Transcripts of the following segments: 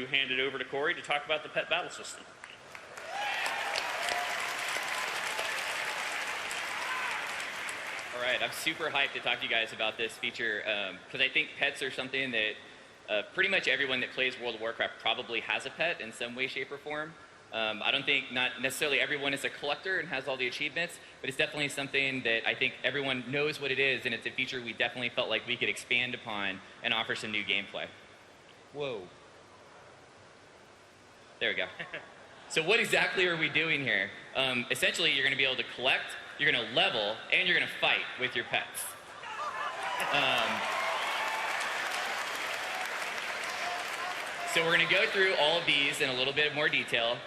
Hand it over to Corey to talk about the pet battle system. All right, I'm super hyped to talk to you guys about this feature because I think pets are something that pretty much everyone that plays World of Warcraft probably has a pet in some way, shape, or form. I don't think not necessarily everyone is a collector and has all the achievements, but it's definitely something that I think everyone knows what it is, and it's a feature we definitely felt like we could expand upon and offer some new gameplay. Whoa. There we go. So what exactly are we doing here? Essentially, you're going to be able to collect, you're going to level, and you're going to fight with your pets. So we're going to go through all of these in a little bit more detail.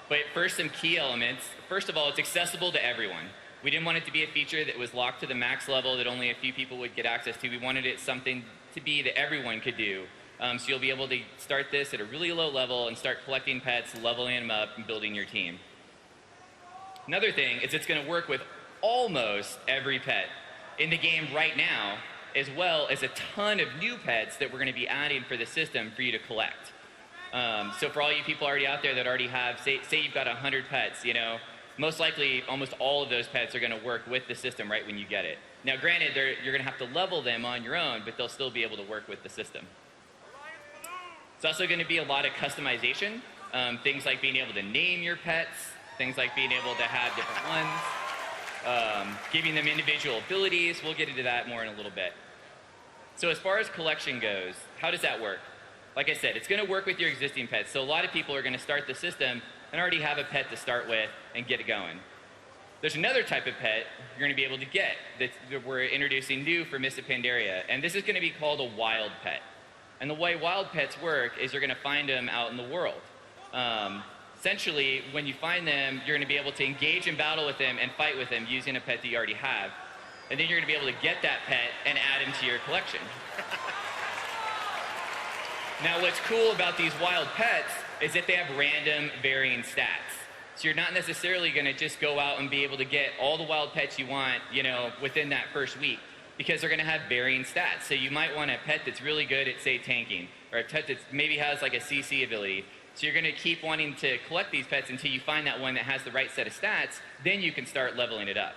But first, some key elements. First of all, it's accessible to everyone. We didn't want it to be a feature that was locked to the max level that only a few people would get access to. We wanted it something to be that everyone could do. So you'll be able to start this at a really low level and start collecting pets, leveling them up, and building your team. Another thing is it's going to work with almost every pet in the game right now, as well as a ton of new pets that we're going to be adding for the system for you to collect. So for all you people already out there that already have, say you've got 100 pets, you know, most likely almost all of those pets are going to work with the system right when you get it. Now granted, you're going to have to level them on your own, but they'll still be able to work with the system. It's also going to be a lot of customization, things like being able to name your pets, things like being able to have different ones, giving them individual abilities. We'll get into that more in a little bit. So as far as collection goes, how does that work? Like I said, it's going to work with your existing pets. So a lot of people are going to start the system and already have a pet to start with and get it going. There's another type of pet you're going to be able to get that we're introducing new for Mists of Pandaria, and this is going to be called a wild pet. And the way wild pets work is you're going to find them out in the world. Essentially, when you find them, you're going to be able to engage in battle with them and fight with them using a pet that you already have. And then you're going to be able to get that pet and add him to your collection. Now, what's cool about these wild pets is that they have random varying stats. So you're not necessarily going to just go out and be able to get all the wild pets you want, you know, within that first week, because they're going to have varying stats. So you might want a pet that's really good at, say, tanking, or a pet that maybe has like a CC ability. So you're going to keep wanting to collect these pets until you find that one that has the right set of stats. Then you can start leveling it up.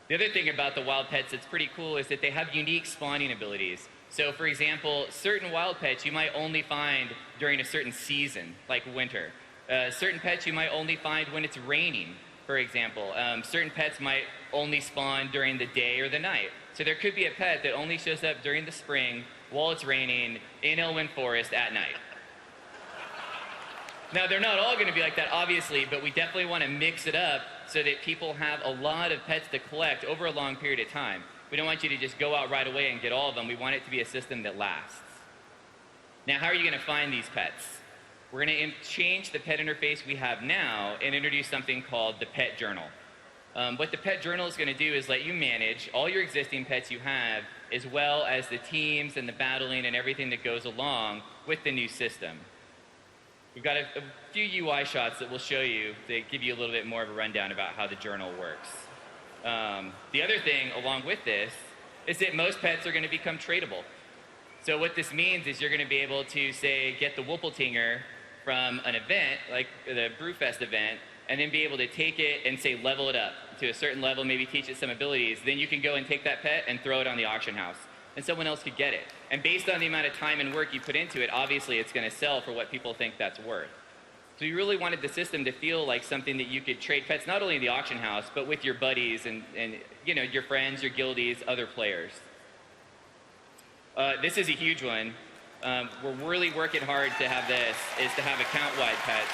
The other thing about the wild pets that's pretty cool is that they have unique spawning abilities. So for example, certain wild pets you might only find during a certain season, like winter. Certain pets you might only find when it's raining, for example. Certain pets might only spawn during the day or the night. So there could be a pet that only shows up during the spring while it's raining in Elwynn Forest at night. Now, they're not all going to be like that, obviously, but we definitely want to mix it up so that people have a lot of pets to collect over a long period of time. We don't want you to just go out right away and get all of them. We want it to be a system that lasts. Now, how are you going to find these pets? We're going to change the pet interface we have now and introduce something called the Pet Journal. What the Pet Journal is going to do is let you manage all your existing pets you have, as well as the teams and the battling and everything that goes along with the new system. We've got a few UI shots that we'll show you that give you a little bit more of a rundown about how the journal works. The other thing along with this is that most pets are going to become tradable. So what this means is you're going to be able to, say, get the Whippletinger from an event, like the Brewfest event, and then be able to take it and, say, level it up to a certain level, maybe teach it some abilities. Then you can go and take that pet and throw it on the auction house, and someone else could get it. And based on the amount of time and work you put into it, obviously it's going to sell for what people think that's worth. So we really wanted the system to feel like something that you could trade pets, not only in the auction house, but with your buddies and you know, your friends, your guildies, other players. This is a huge one. We're really working hard to have this, is to have account-wide pets.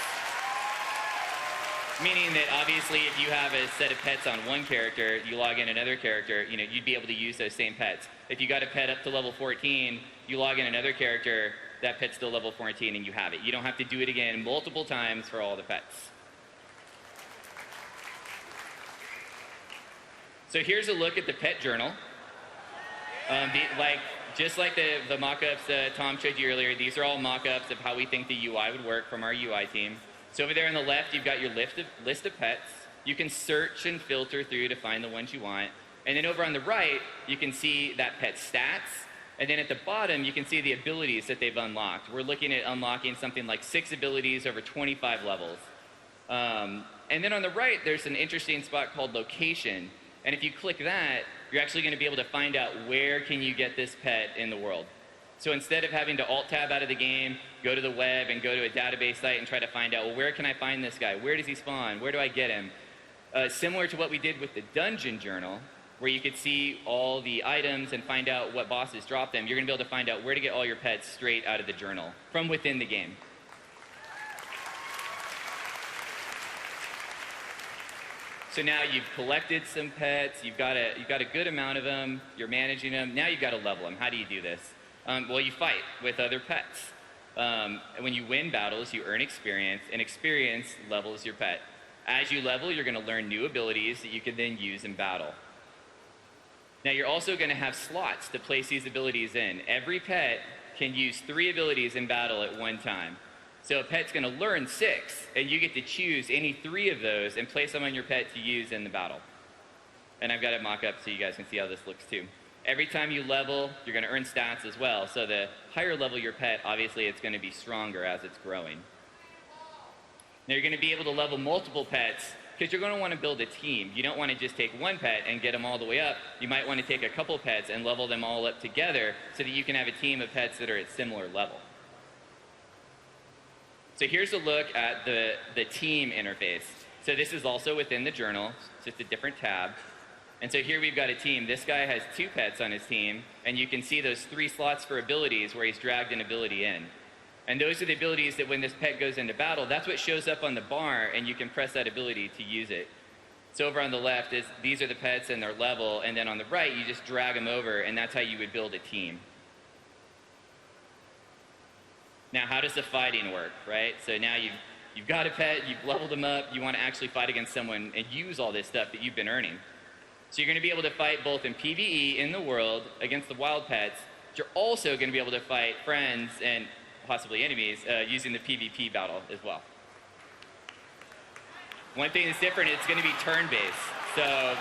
Meaning that obviously if you have a set of pets on one character, you log in another character, you know, you'd be able to use those same pets. If you got a pet up to level 14, you log in another character, that pet's still level 14 and you have it. You don't have to do it again multiple times for all the pets. So here's a look at the pet journal. Just like the mock-ups Tom showed you earlier, these are all mock-ups of how we think the UI would work from our UI team. So over there on the left, you've got your list of pets. You can search and filter through to find the ones you want. And then over on the right, you can see that pet's stats, And then at the bottom, you can see the abilities that they've unlocked. We're looking at unlocking something like 6 abilities over 25 levels. And then on the right, there's an interesting spot called location. And if you click that, you're actually going to be able to find out where can you get this pet in the world. So instead of having to alt-tab out of the game, go to the web and go to a database site and try to find out, well, where can I find this guy? Where does he spawn? Where do I get him? Similar to what we did with the dungeon journal, where you could see all the items and find out what bosses drop them, you're going to be able to find out where to get all your pets straight out of the journal from within the game. So now you've collected some pets, you've got a good amount of them, you're managing them, now you've got to level them. How do you do this? Well, you fight with other pets. And when you win battles, you earn experience, and experience levels your pet. As you level, you're going to learn new abilities that you can then use in battle. Now you're also going to have slots to place these abilities in. Every pet can use 3 abilities in battle at one time. So a pet's going to learn 6, and you get to choose any 3 of those and place them on your pet to use in the battle. And I've got it mock up so you guys can see how this looks too. Every time you level, you're going to earn stats as well. So the higher level your pet, obviously it's going to be stronger as it's growing. Now you're going to be able to level multiple pets because you're going to want to build a team. You don't want to just take one pet and get them all the way up. You might want to take a couple pets and level them all up together so that you can have a team of pets that are at similar level. So here's a look at the team interface. So this is also within the journal, it's just a different tab. And so here we've got a team. This guy has 2 pets on his team, and you can see those 3 slots for abilities where he's dragged an ability in. And those are the abilities that when this pet goes into battle, that's what shows up on the bar, and you can press that ability to use it. So over on the left, these are the pets and their level, and then on the right, you just drag them over, and that's how you would build a team. Now, how does the fighting work, right? So now you've got a pet, you've leveled them up, you want to actually fight against someone and use all this stuff that you've been earning. So you're going to be able to fight both in PvE in the world against the wild pets. But you're also going to be able to fight friends and possibly enemies using the PvP battle as well. One thing that's different, it's going to be turn-based. So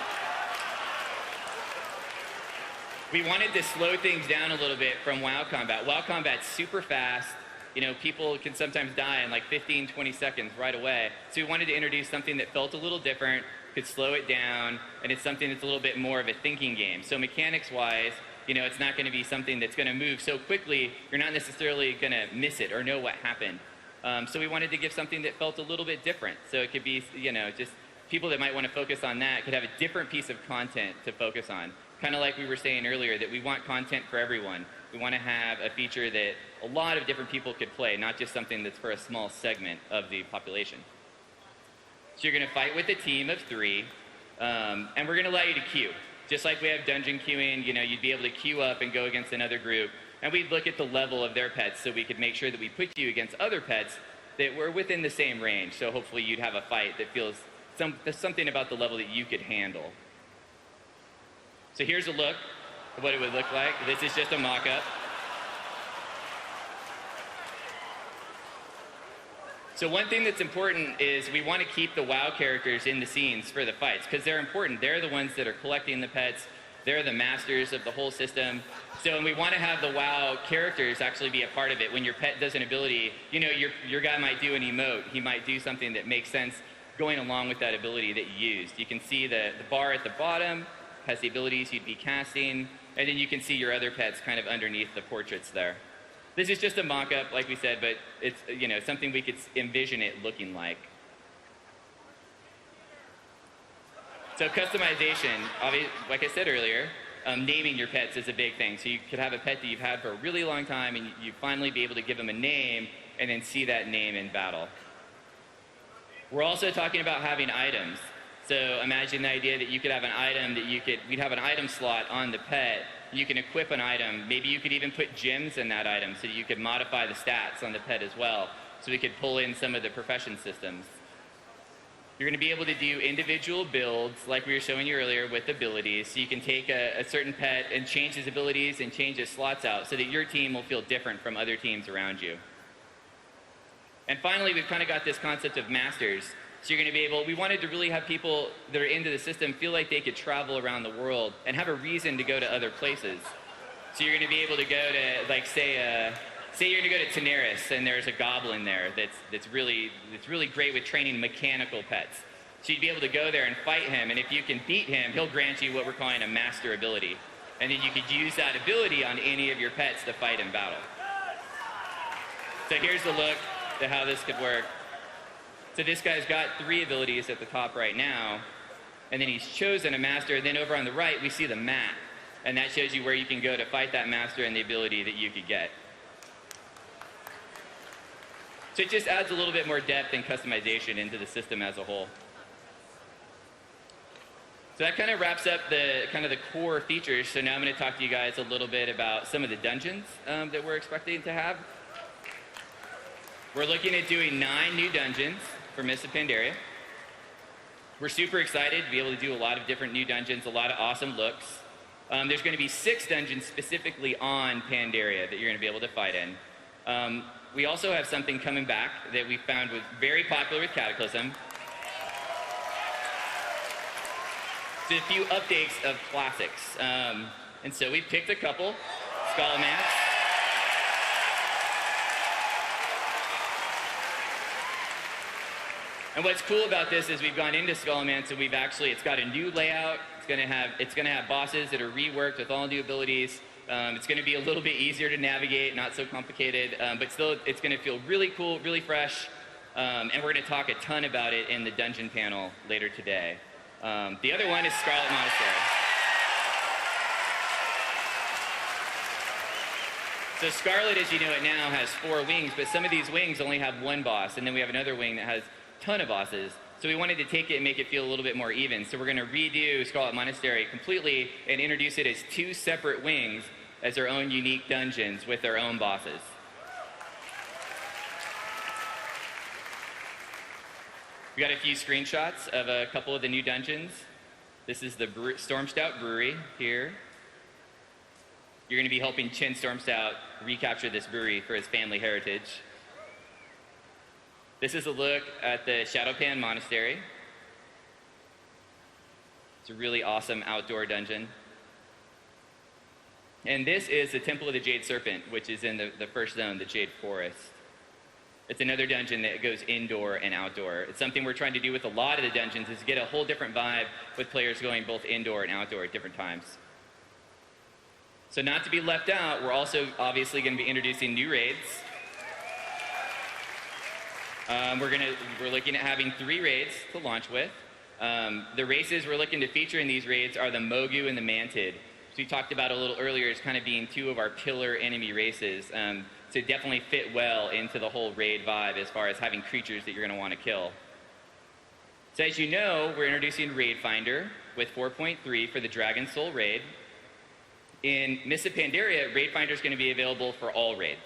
we wanted to slow things down a little bit from WoW combat. WoW combat's super fast. You know, people can sometimes die in like 15, 20 seconds right away. So we wanted to introduce something that felt a little different, could slow it down, and it's something that's a little bit more of a thinking game. So mechanics-wise, you know, it's not going to be something that's going to move so quickly, you're not necessarily going to miss it or know what happened. So we wanted to give something that felt a little bit different. So it could be, you know, just people that might want to focus on that could have a different piece of content to focus on. Kind of like we were saying earlier, that we want content for everyone. We want to have a feature that a lot of different people could play, not just something that's for a small segment of the population. So you're going to fight with a team of 3, and we're going to allow you to queue. Just like we have dungeon queuing, you know, you'd be able to queue up and go against another group, and we'd look at the level of their pets so we could make sure that we put you against other pets that were within the same range. So hopefully you'd have a fight that feels there's something about the level that you could handle. So here's a look at what it would look like. This is just a mock-up. So one thing that's important is we want to keep the WoW characters in the scenes for the fights because they're important. They're the ones that are collecting the pets. They're the masters of the whole system. So we want to have the WoW characters actually be a part of it. When your pet does an ability, you know, your guy might do an emote. He might do something that makes sense going along with that ability that you used. You can see the bar at the bottom has the abilities you'd be casting, and then you can see your other pets kind of underneath the portraits there. This is just a mock-up, like we said, but it's, you know, something we could envision it looking like. So customization, like I said earlier, naming your pets is a big thing. So you could have a pet that you've had for a really long time, and you finally be able to give them a name and then see that name in battle. We're also talking about having items. So imagine the idea that you could have an item that we'd have an item slot on the pet. You can equip an item. Maybe you could even put gems in that item so that you could modify the stats on the pet as well. So we could pull in some of the profession systems. You're going to be able to do individual builds like we were showing you earlier with abilities. So you can take a certain pet and change his abilities and change his slots out so that your team will feel different from other teams around you. And finally, we've kind of got this concept of masters. So you're going to be able, we wanted to really have people that are into the system feel like they could travel around the world and have a reason to go to other places. So you're going to be able to go to, like, say you're going to go to Daenerys, and there's a goblin there that's really great with training mechanical pets. So you'd be able to go there and fight him, and if you can beat him, he'll grant you what we're calling a master ability. And then you could use that ability on any of your pets to fight in battle. So here's the look at how this could work. So this guy's got 3 abilities at the top right now, and then he's chosen a master, and then over on the right, we see the map. And that shows you where you can go to fight that master and the ability that you could get. So it just adds a little bit more depth and customization into the system as a whole. So that kind of wraps up the core features. So now I'm going to talk to you guys a little bit about some of the dungeons that we're expecting to have. We're looking at doing 9 new dungeons for Mists of Pandaria. We're super excited to be able to do a lot of different new dungeons, a lot of awesome looks. There's going to be 6 dungeons specifically on Pandaria that you're going to be able to fight in. We also have something coming back that we found was very popular with Cataclysm. Just a few updates of classics. And so we picked a couple. Skullmance. And what's cool about this is we've gone into Skullmance and it's got a new layout. It's gonna have bosses that are reworked with all new abilities. It's gonna be a little bit easier to navigate, not so complicated, but still it's gonna feel really cool, really fresh. And we're gonna talk a ton about it in the dungeon panel later today. The other one is Scarlet Monastery. So Scarlet, as you know it now, has 4 wings, but some of these wings only have 1 boss, and then we have another wing that has a ton of bosses. So we wanted to take it and make it feel a little bit more even. So we're going to redo Scarlet Monastery completely and introduce it as 2 separate wings as their own unique dungeons with their own bosses. We got a few screenshots of a couple of the new dungeons. This is the Stormstout Brewery here. You're going to be helping Chin Stormstout recapture this brewery for his family heritage. This is a look at the Shadowpan Monastery. It's a really awesome outdoor dungeon. And this is the Temple of the Jade Serpent, which is in the first zone, the Jade Forest. It's another dungeon that goes indoor and outdoor. It's something we're trying to do with a lot of the dungeons, is get a whole different vibe with players going both indoor and outdoor at different times. So not to be left out, we're also obviously going to be introducing new raids. We're looking at having 3 raids to launch with. The races we're looking to feature in these raids are the Mogu and the Mantid. So we talked about a little earlier as kind of being 2 of our pillar enemy races. So definitely fit well into the whole raid vibe as far as having creatures that you're going to want to kill. So as you know, we're introducing Raid Finder with 4.3 for the Dragon Soul raid. In Mists of Pandaria, Raid Finder is going to be available for all raids,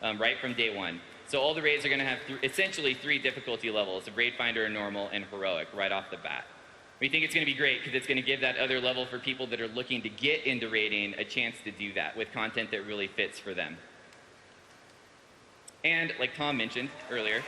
right from day 1. So all the raids are going to have essentially 3 difficulty levels of Raid Finder, Normal, and Heroic right off the bat. We think it's going to be great because it's going to give that other level for people that are looking to get into raiding a chance to do that with content that really fits for them. And like Tom mentioned earlier,